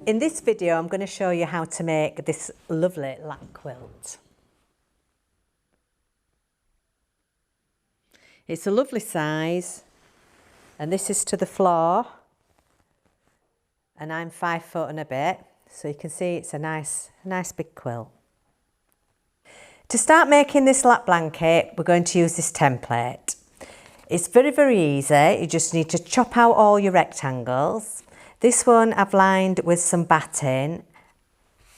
In this video, I'm going to show you how to make this lovely lap quilt. It's a lovely size, and this is to the floor, and I'm 5 foot and a bit, so you can see it's a nice big quilt. To start making this lap blanket, we're going to use this template. It's very, very easy. You just need to chop out all your rectangles. This one I've lined with some batting,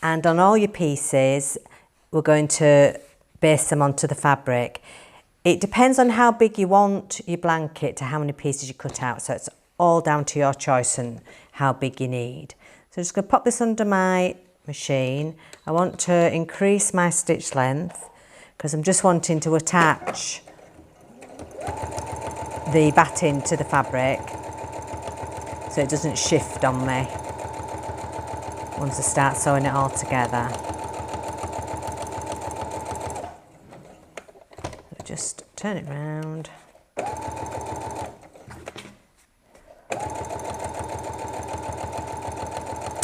and on all your pieces we're going to base them onto the fabric. It depends on how big you want your blanket to how many pieces you cut out, so it's all down to your choice and how big you need. So I'm just going to pop this under my machine. I want to increase my stitch length because I'm just wanting to attach the batting to the fabric so it doesn't shift on me once I start sewing it all together. Just turn it round.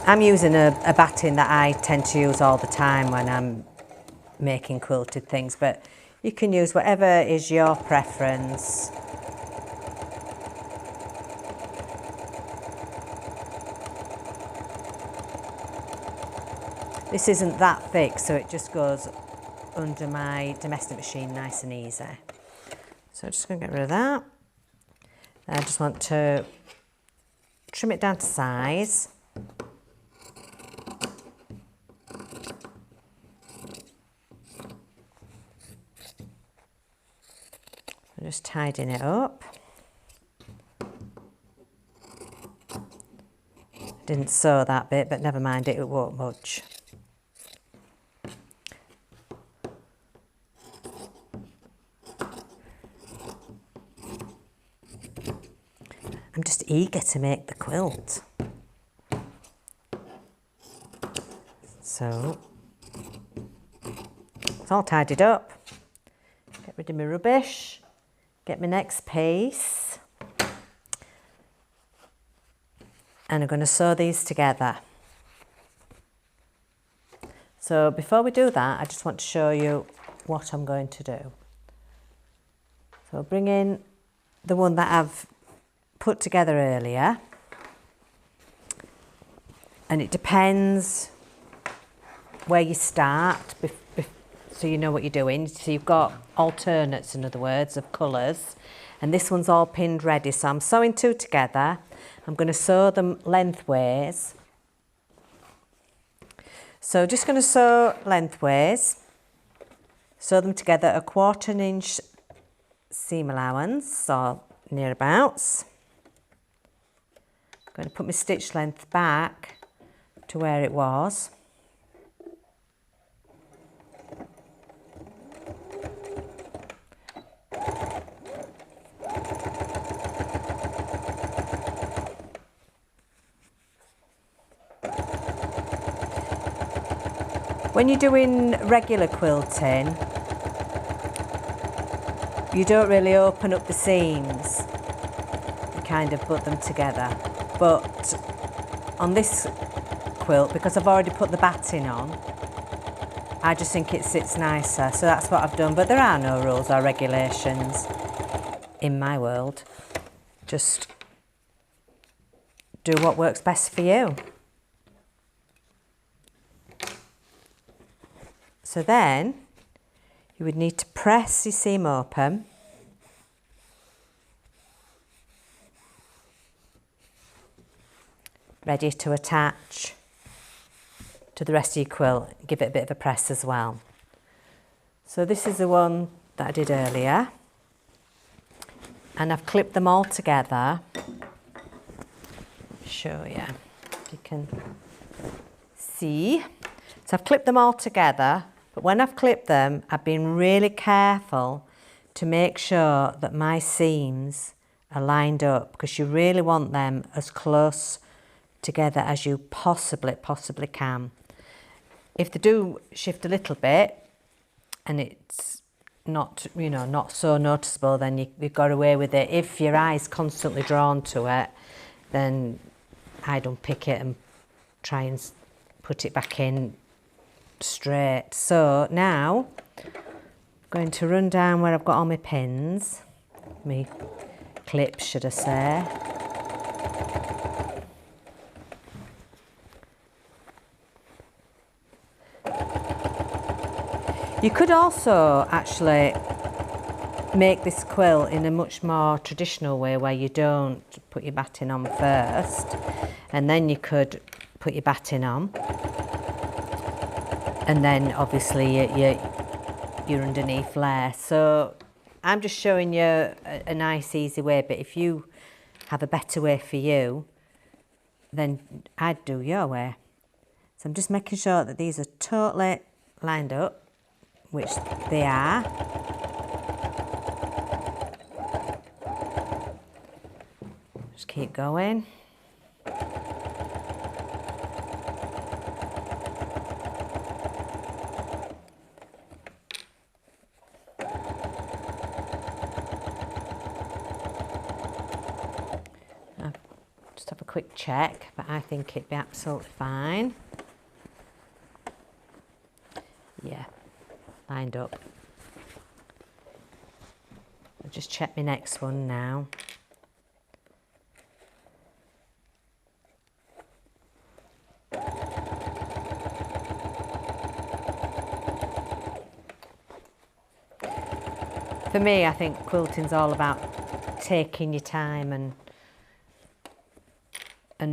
I'm using a batting that I tend to use all the time when I'm making quilted things, but you can use whatever is your preference. This isn't that thick, so it just goes under my domestic machine nice and easy. So I'm just going to get rid of that. I just want to trim it down to size. I'm just tidying it up. Didn't sew that bit, but never mind, it won't budge. I'm just eager to make the quilt. So, it's all tidied up. Get rid of my rubbish. Get my next piece. And I'm going to sew these together. So before we do that, I just want to show you what I'm going to do. So I'll bring in the one that I've put together earlier, and it depends where you start so you know what you're doing. So you've got alternates, in other words, of colours, and this one's all pinned ready, so I'm sewing two together. I'm going to sew them lengthways, so just going to sew lengthways, sew them together a 1/4 inch seam allowance or nearabouts. I'm going to put my stitch length back to where it was. When you're doing regular quilting, you don't really open up the seams, you kind of put them together. But on this quilt, because I've already put the batting on, I just think it sits nicer, so that's what I've done. But there are no rules or regulations in my world. Just do what works best for you. So then you would need to press your seam open. Ready to attach to the rest of your quilt. Give it a bit of a press as well. So this is the one that I did earlier, and I've clipped them all together. Show you if you can see. So I've clipped them all together, but when I've clipped them, I've been really careful to make sure that my seams are lined up, because you really want them as close together as you possibly can. If they do shift a little bit and it's not, you know, not so noticeable, then you've got away with it. If your eye's constantly drawn to it, then I'd unpick it and try and put it back in straight. So now I'm going to run down where I've got all my pins, my clips should I say. You could also actually make this quilt in a much more traditional way where you don't put your batting on first and then you could put your batting on and then obviously your underneath layer. So I'm just showing you a nice easy way, but if you have a better way for you, then I'd do your way. So I'm just making sure that these are totally lined up, which they are. Just keep going. Just have a quick check, but I think it'd be absolutely fine. Yeah, lined up. I'll just check my next one now. For me, I think quilting's all about taking your time and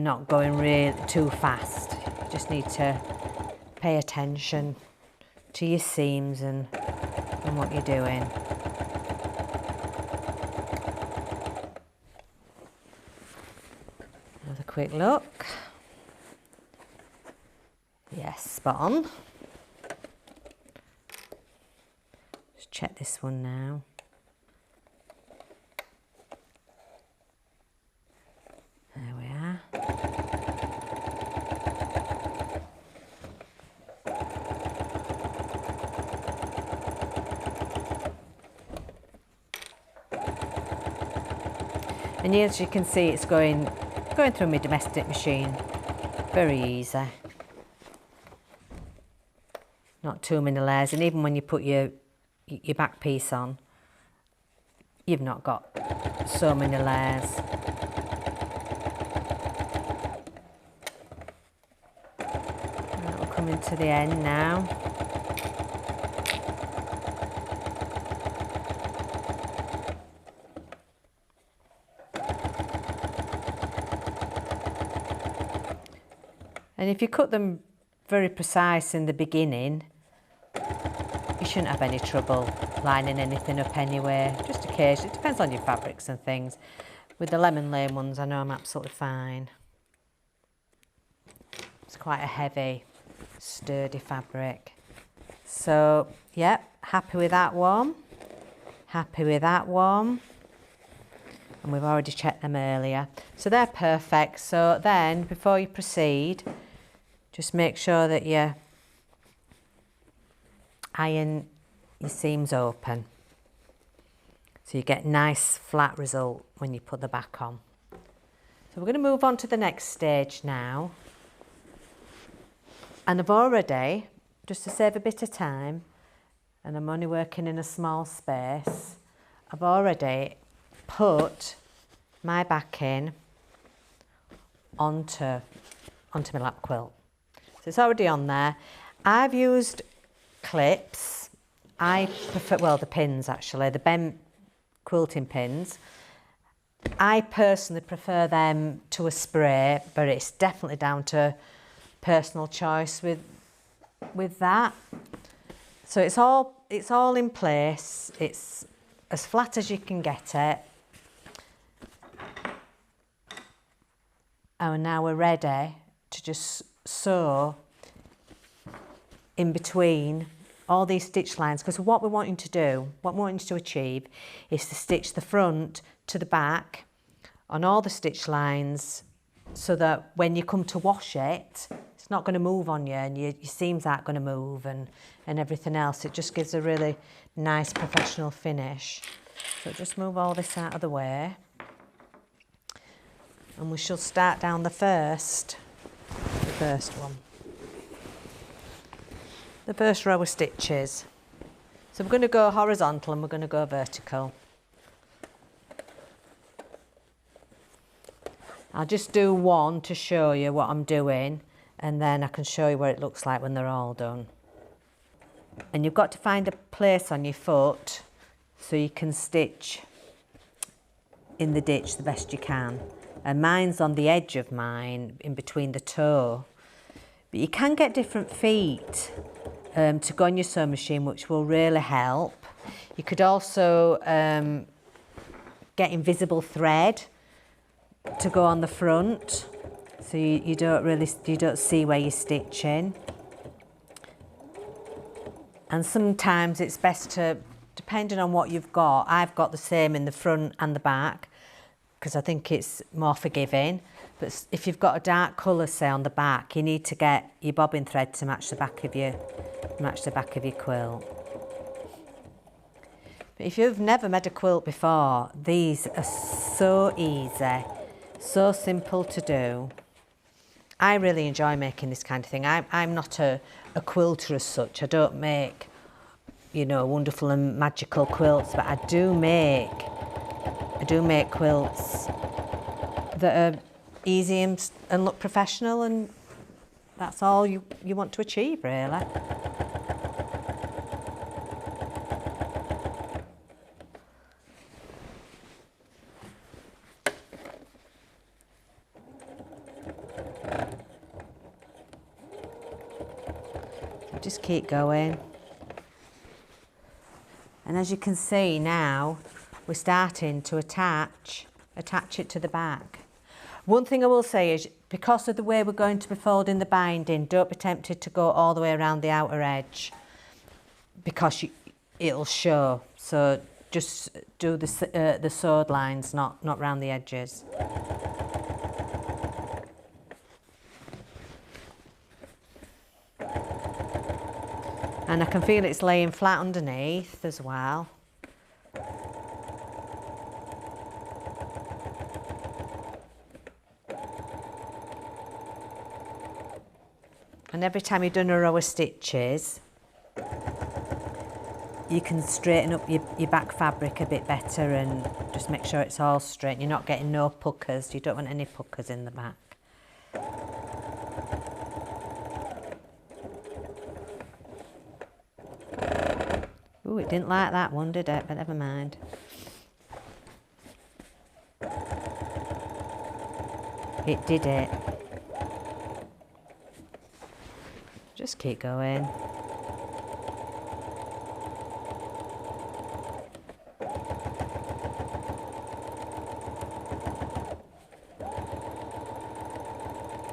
not going really too fast. You just need to pay attention to your seams and what you're doing. Another quick look. Yes, spot on. Just check this one now. There we are. And as you can see, it's going through my domestic machine. Very easy. Not too many layers, and even when you put your back piece on, you've not got so many layers. Right, we're coming to the end now. And if you cut them very precise in the beginning, you shouldn't have any trouble lining anything up anyway. Just occasionally, it depends on your fabrics and things. With the lemon lane ones, I know I'm absolutely fine. It's quite a heavy, sturdy fabric. So, yeah, happy with that one. Happy with that one. And we've already checked them earlier. So they're perfect. So then, before you proceed, just make sure that you iron your seams open. So you get nice flat result when you put the back on. So we're going to move on to the next stage now. And I've already, just to save a bit of time, and I'm only working in a small space, I've already put my backing onto my lap quilt. So it's already on there. I've used clips. I prefer, well, the pins actually, the bent quilting pins. I personally prefer them to a spray, but it's definitely down to personal choice with that. So it's all in place. It's as flat as you can get it. And now we're ready to just sew in between all these stitch lines, because what we're wanting to do, what we're wanting to achieve, is to stitch the front to the back on all the stitch lines, so that when you come to wash it, it's not going to move on you, and your seams aren't going to move, and everything else. It just gives a really nice professional finish. So just move all this out of the way, and we shall start down the first first one. The first row of stitches. So we're going to go horizontal and we're going to go vertical. I'll just do one to show you what I'm doing, and then I can show you what it looks like when they're all done. And you've got to find a place on your foot so you can stitch in the ditch the best you can. And mine's on the edge of mine, in between the toe. But you can get different feet to go on your sewing machine, which will really help. You could also get invisible thread to go on the front, so you don't see where you're stitching. And sometimes it's best to, depending on what you've got, I've got the same in the front and the back because I think it's more forgiving. But if you've got a dark colour, say on the back, you need to get your bobbin thread to match the back of your quilt. But if you've never made a quilt before, these are so easy, so simple to do. I really enjoy making this kind of thing. I'm not a quilter as such. I don't make, you know, wonderful and magical quilts, but I do make quilts that are easy and look professional, and that's all you want to achieve, really. Just keep going. And as you can see now, we're starting to attach it to the back. One thing I will say is, because of the way we're going to be folding the binding, don't be tempted to go all the way around the outer edge, because it'll show. So just do the sewed lines, not round the edges. And I can feel it's laying flat underneath as well. And every time you've done a row of stitches, you can straighten up your back fabric a bit better and just make sure it's all straight. You're not getting no puckers. You don't want any puckers in the back. Ooh, it didn't like that one, did it? But never mind. It did it. Just keep going.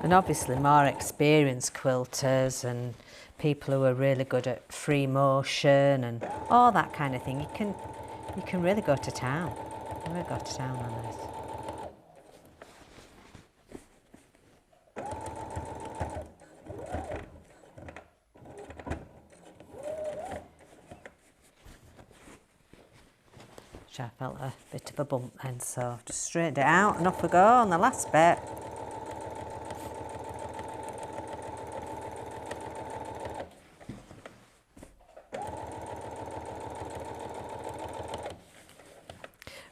And obviously more experienced quilters and people who are really good at free motion and all that kind of thing, you can really go to town. Really go to town on this. I felt a bit of a bump then, so just straightened it out and off we go on the last bit.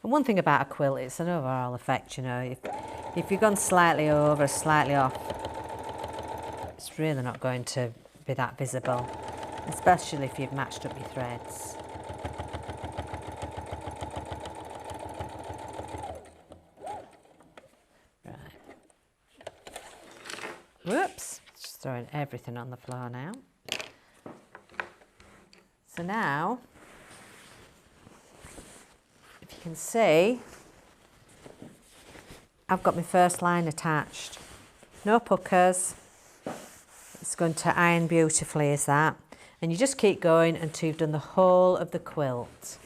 And one thing about a quilt, it's an overall effect, you know. If you've gone slightly over, slightly off, it's really not going to be that visible, especially if you've matched up your threads. Whoops, just throwing everything on the floor now. So now, if you can see, I've got my first line attached. No puckers. It's going to iron beautifully as that. And you just keep going until you've done the whole of the quilt.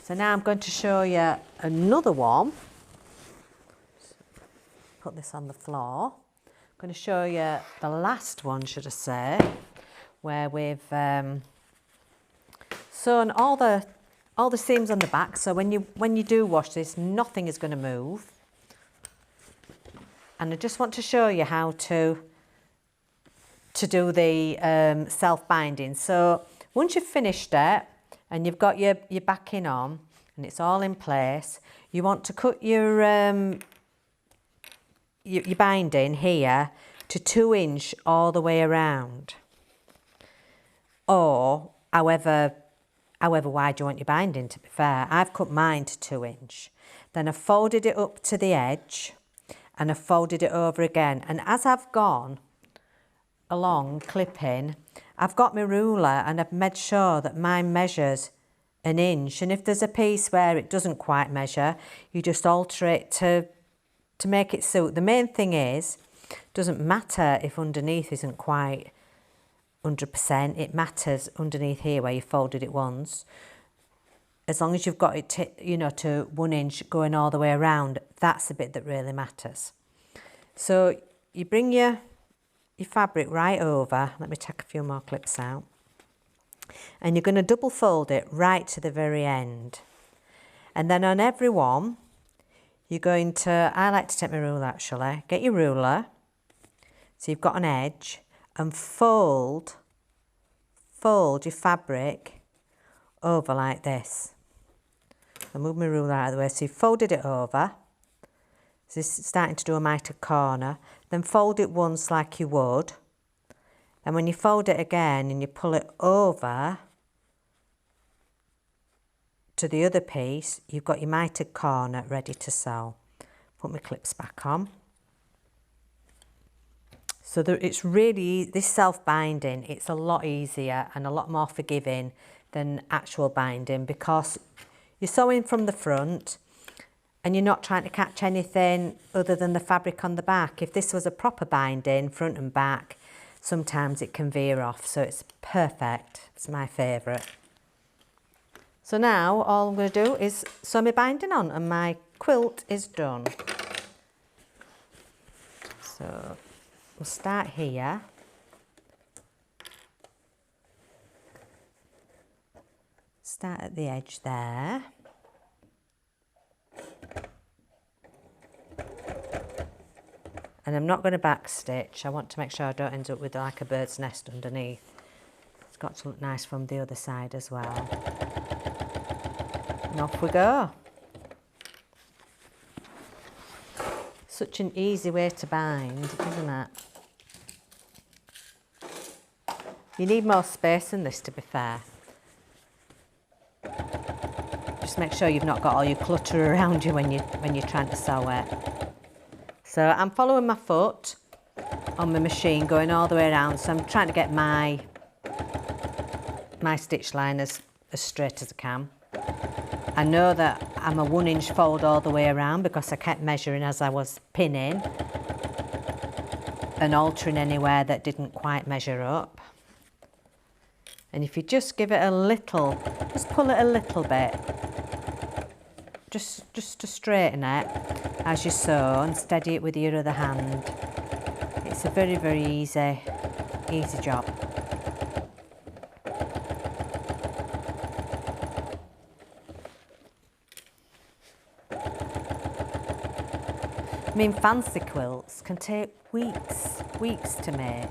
So now I'm going to show you another one. Put this on the floor. I'm going to show you the last one, should I say, where we've sewn all the seams on the back. So when you do wash this, nothing is going to move. and I just want to show you how to do the self-binding. So once you've finished it and you've got your backing on and it's all in place, you want to cut your binding here to 2 inch all the way around, or however wide you want your binding. To be fair, I've cut mine to 2 inch. Then I folded it up to the edge and I folded it over again, and as I've gone along clipping, I've got my ruler and I've made sure that mine measures 1 inch, and if there's a piece where it doesn't quite measure, you just alter it to make it suit. The main thing is, doesn't matter if underneath isn't quite 100%, it matters underneath here where you folded it once. As long as you've got it to 1 inch going all the way around, that's the bit that really matters. So you bring your fabric right over, let me take a few more clips out, and you're going to double fold it right to the very end. And then on every one, you're going to, I like to take my ruler actually, get your ruler, so you've got an edge, and fold your fabric over like this. I'll move my ruler out of the way, so you've folded it over, so this is starting to do a mitered corner, then fold it once like you would, and when you fold it again and you pull it over to the other piece, you've got your mitered corner ready to sew. Put my clips back on. So it's really, this self-binding, it's a lot easier and a lot more forgiving than actual binding, because you're sewing from the front and you're not trying to catch anything other than the fabric on the back. If this was a proper binding, front and back, sometimes it can veer off, so it's perfect. It's my favourite. So now all I'm going to do is sew my binding on and my quilt is done. So we'll start here. Start at the edge there. And I'm not going to backstitch. I want to make sure I don't end up with like a bird's nest underneath. It's got to look nice from the other side as well. And off we go. Such an easy way to bind, isn't it? You need more space than this, to be fair. Just make sure you've not got all your clutter around you when you're trying to sew it. So I'm following my foot on my machine, going all the way around. So I'm trying to get my stitch line as straight as I can. I know that I'm a 1 inch fold all the way around because I kept measuring as I was pinning and altering anywhere that didn't quite measure up. And if you just give it a little, just pull it a little bit, just to straighten it as you sew, and steady it with your other hand. It's a very, very easy job. I mean, fancy quilts can take weeks to make.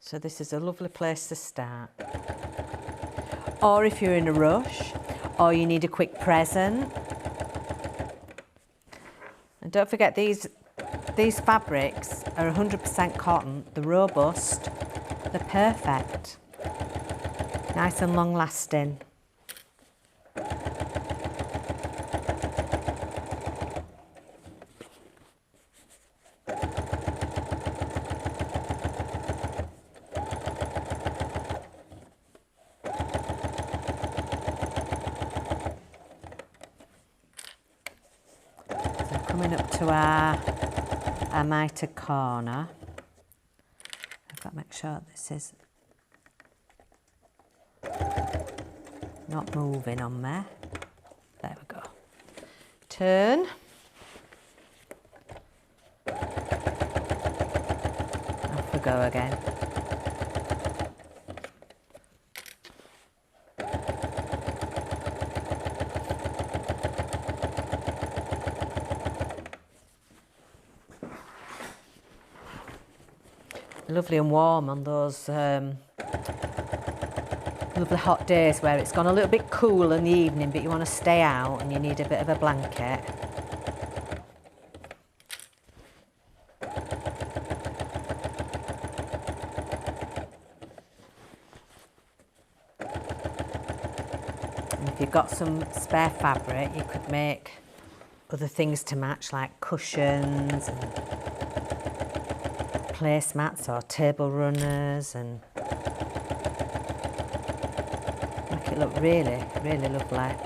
So this is a lovely place to start. Or if you're in a rush, or you need a quick present. And don't forget, these fabrics are 100% cotton. They're robust. They're perfect. Nice and long lasting. Coming up to our mitered corner. I've got to make sure this is not moving on me. There we go. Turn. Off we go again. lovely and warm on those lovely hot days where it's gone a little bit cool in the evening, but you want to stay out and you need a bit of a blanket. And if you've got some spare fabric, you could make other things to match, like cushions and placemats or table runners, and make it look really, really lovely.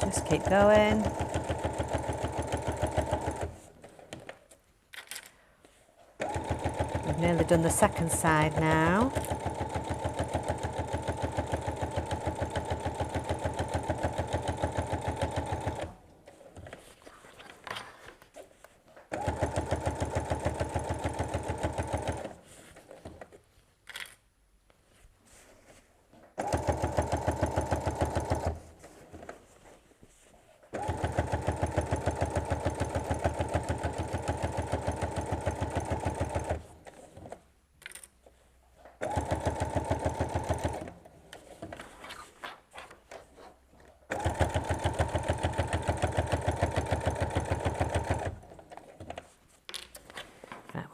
Just keep going. We've nearly done the second side now.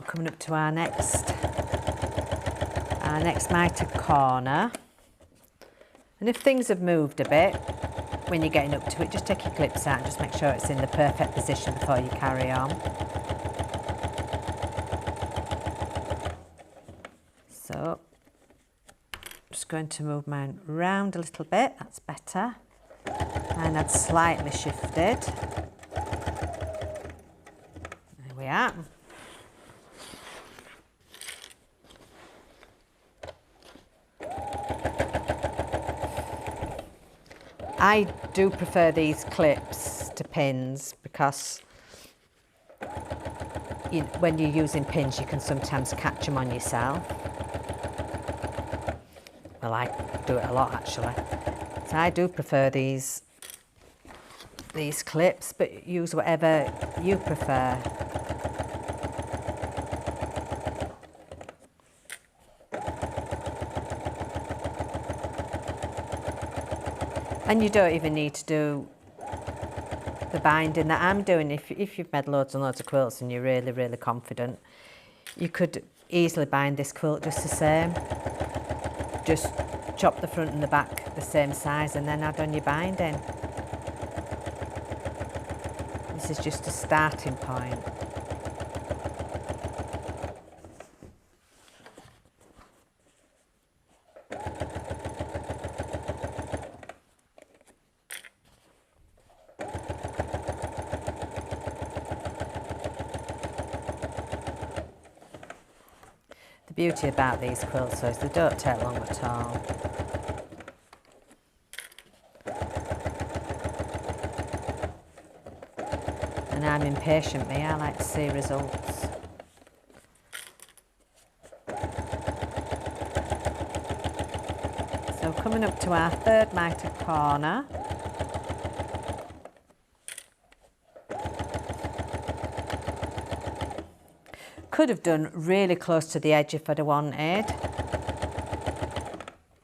Coming up to our next mitered corner, and if things have moved a bit when you're getting up to it, just take your clips out and just make sure it's in the perfect position before you carry on. So I'm just going to move mine round a little bit, that's better, and I'd slightly shifted. There we are. I do prefer these clips to pins because when you're using pins, you can sometimes catch them on yourself. Well, I do it a lot actually. So I do prefer these clips, but use whatever you prefer. And you don't even need to do the binding that I'm doing. If you've made loads and loads of quilts and you're really, really confident, you could easily bind this quilt just the same. Just chop the front and the back the same size and then add on your binding. This is just a starting point. The beauty about these quilts is they don't take long at all. And I'm impatient, me, I like to see results. So coming up to our third mitered corner. Could have done really close to the edge if I'd have wanted,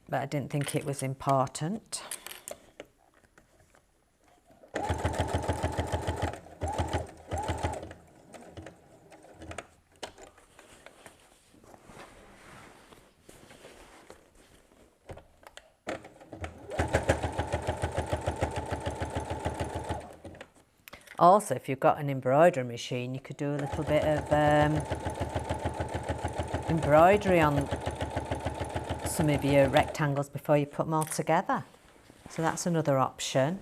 but I didn't think it was important. Also, if you've got an embroidery machine, you could do a little bit of embroidery on some of your rectangles before you put them all together. So that's another option.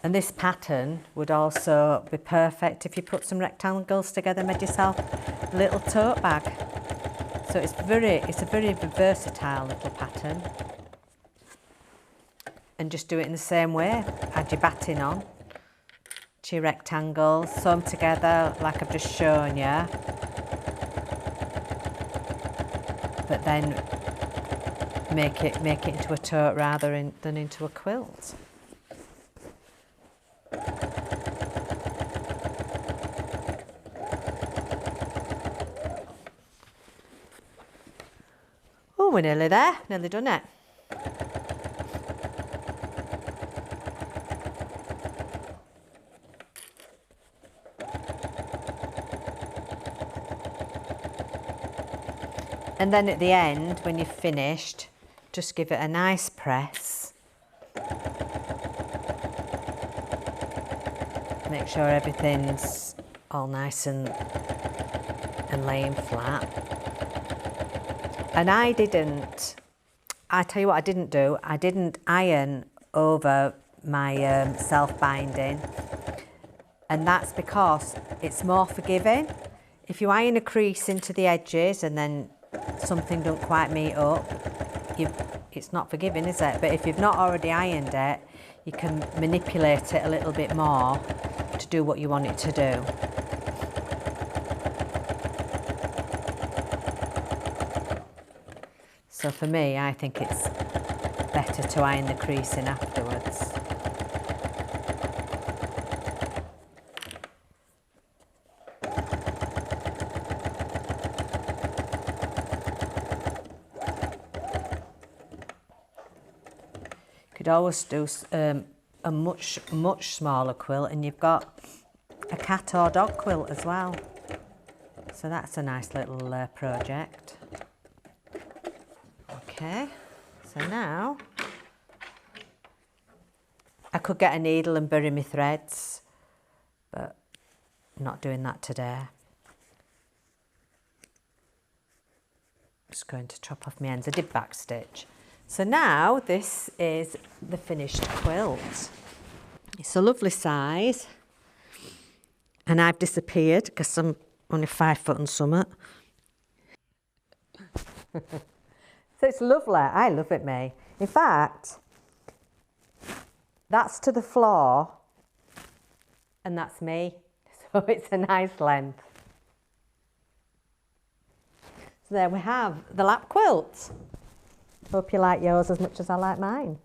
And this pattern would also be perfect if you put some rectangles together and made yourself a little tote bag. So it's a very versatile little pattern. And just do it in the same way. Add your batting on to your rectangles, sew them together like I've just shown you. But then make it into a tote rather than into a quilt. Oh, we're nearly there, nearly done it. And then at the end, when you've finished, just give it a nice press. Make sure everything's all nice and laying flat. And I tell you what I didn't do, I didn't iron over my self-binding. And that's because it's more forgiving. If you iron a crease into the edges and then something don't quite meet up, it's not forgiving, is it? But if you've not already ironed it, you can manipulate it a little bit more to do what you want it to do. So for me, I think it's better to iron the crease in afterwards. Could always do a much smaller quilt, and you've got a cat or dog quilt as well. So that's a nice little project. Okay, so now I could get a needle and bury my threads, but I'm not doing that today. Just going to chop off my ends. I did backstitch. So now this is the finished quilt. It's a lovely size, and I've disappeared because I'm only 5 foot and something. So it's lovely. I love it, me. In fact, that's to the floor, and that's me. So it's a nice length. So there we have the lap quilt. Hope you like yours as much as I like mine.